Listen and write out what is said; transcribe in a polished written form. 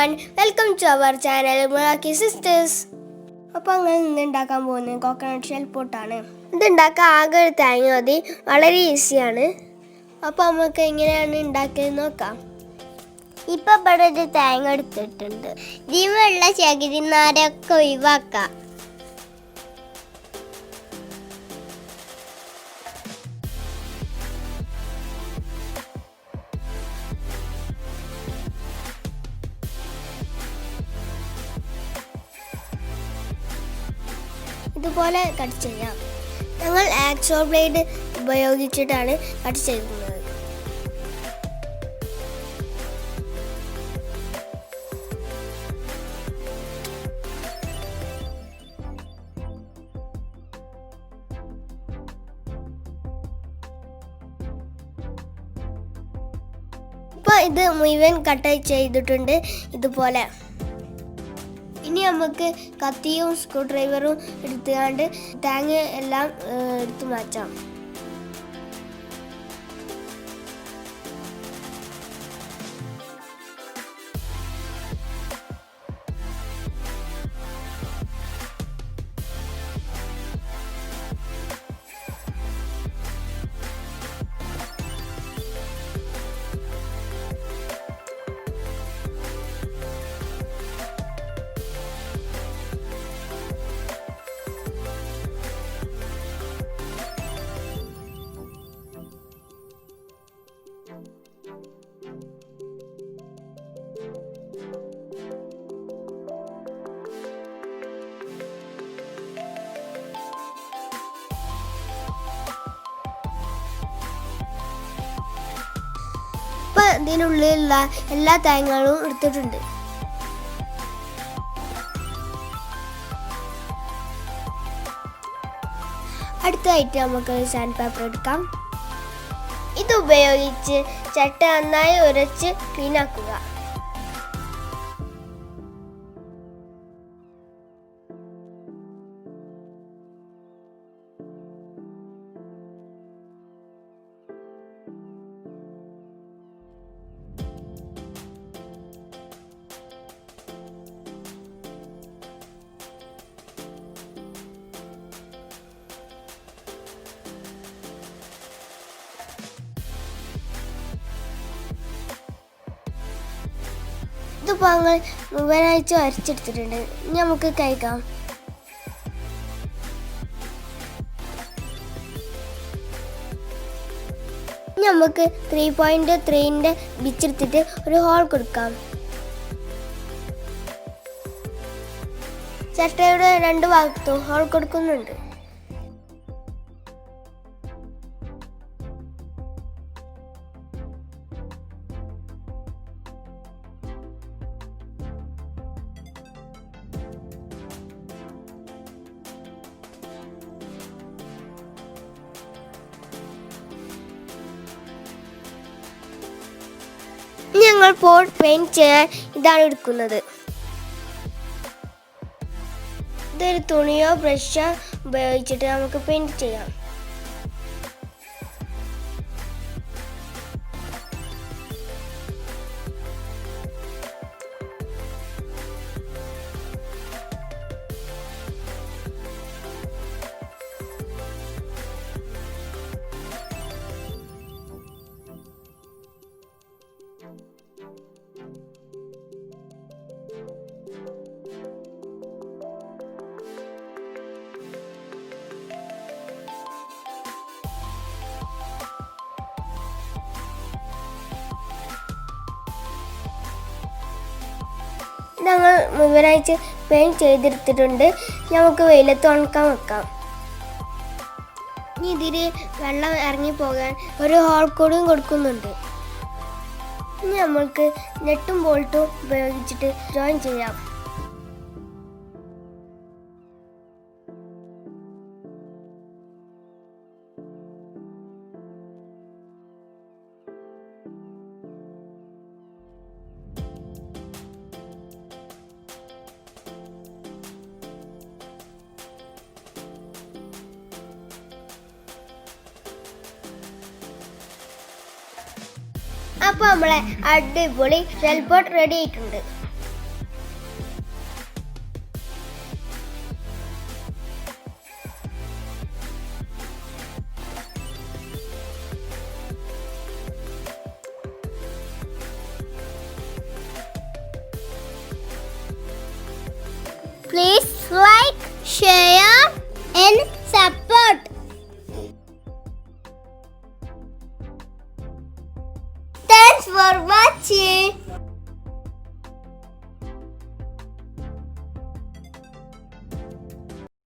everyone, welcome to our channel Muraki Sisters. അപ്പോൾ അങ്ങനെ ഇന്ന് ഉണ്ടാക്കാൻ പോകുന്നത് കോക്കനട്ട് ഷെൽ പോട്ടാണ്. ഇത് ഉണ്ടാക്കാൻ ആകെ ഒരു തേങ്ങ മതി, വളരെ ഈസിയാണ്. അപ്പോൾ നമുക്ക് എങ്ങനെയാണ് ഉണ്ടാക്കിയത് നോക്കാം. ഇപ്പം ഇവിടെ ഒരു തേങ്ങ എടുത്തിട്ടുണ്ട്. ഇതിലുള്ള ചകിരി നാരൊക്കെ ഒഴിവാക്കാം. ഇതുപോലെ കട്ട് ചെയ്യാം. ഞങ്ങൾ ആക്സോ ബ്ലേഡ് ഉപയോഗിച്ചിട്ടാണ് കട്ട് ചെയ്യുന്നത്. ഇപ്പോൾ ഇത് മുഴുവൻ കട്ട് ചെയ്തിട്ടുണ്ട് ഇതുപോലെ. ഇനി നമുക്ക് കത്തിയും സ്ക്രൂ ഡ്രൈവറും എടുത്തുകൊണ്ട് തേങ്ങ എല്ലാം എടുത്തു മാറ്റാം. ഇപ്പം ഇതിനുള്ളിലുള്ള എല്ലാ തേങ്ങകളും എടുത്തിട്ടുണ്ട്. അടുത്തതായിട്ട് നമുക്ക് സാൻഡ് പേപ്പർ എടുക്കാം. ഇത് ഉപയോഗിച്ച് ചട്ട നന്നായി ഉരച്ച് ക്ലീൻ ആക്കുക. ഇതിപ്പോൾ ഞങ്ങൾ മുഴുവനാഴ്ച വരച്ചെടുത്തിട്ടുണ്ട്. ഇനി നമുക്ക് കഴിക്കാം. ഇനി നമുക്ക് 3.3ൻ്റെ ബിച്ചെടുത്തിട്ട് ഒരു ഹോൾ കൊടുക്കാം. ചട്ടയുടെ രണ്ട് ഭാഗത്തും ഹോൾ കൊടുക്കുന്നുണ്ട്. ഞങ്ങൾ പോട്ട് പെയിന്റ് ചെയ്യാൻ ഇതാണ് എടുക്കുന്നത്. ഇതൊരു തുണിയോ ബ്രഷോ ഉപയോഗിച്ചിട്ട് നമുക്ക് പെയിന്റ് ചെയ്യാം. ഞങ്ങൾ മുഴുവനായിട്ട് പെയിൻറ്റ് ചെയ്തെടുത്തിട്ടുണ്ട്. നമുക്ക് വെയിലത്ത് ഉണക്കാൻ വെക്കാം. ഇനി ഇതിൽ വെള്ളം ഇറങ്ങിപ്പോകാൻ ഒരു ഹോൾ കൂടിയും കൊടുക്കുന്നുണ്ട്. ഇനി നമ്മൾക്ക് നെട്ടും ബോൾട്ടും ഉപയോഗിച്ചിട്ട് ജോയിൻ ചെയ്യാം. അപ്പോൾ നമ്മളെ അടിപൊളി ഷെൽ പോട്ട് റെഡി ആയിട്ടുണ്ട്. Please like, share and support. Thanks for watching.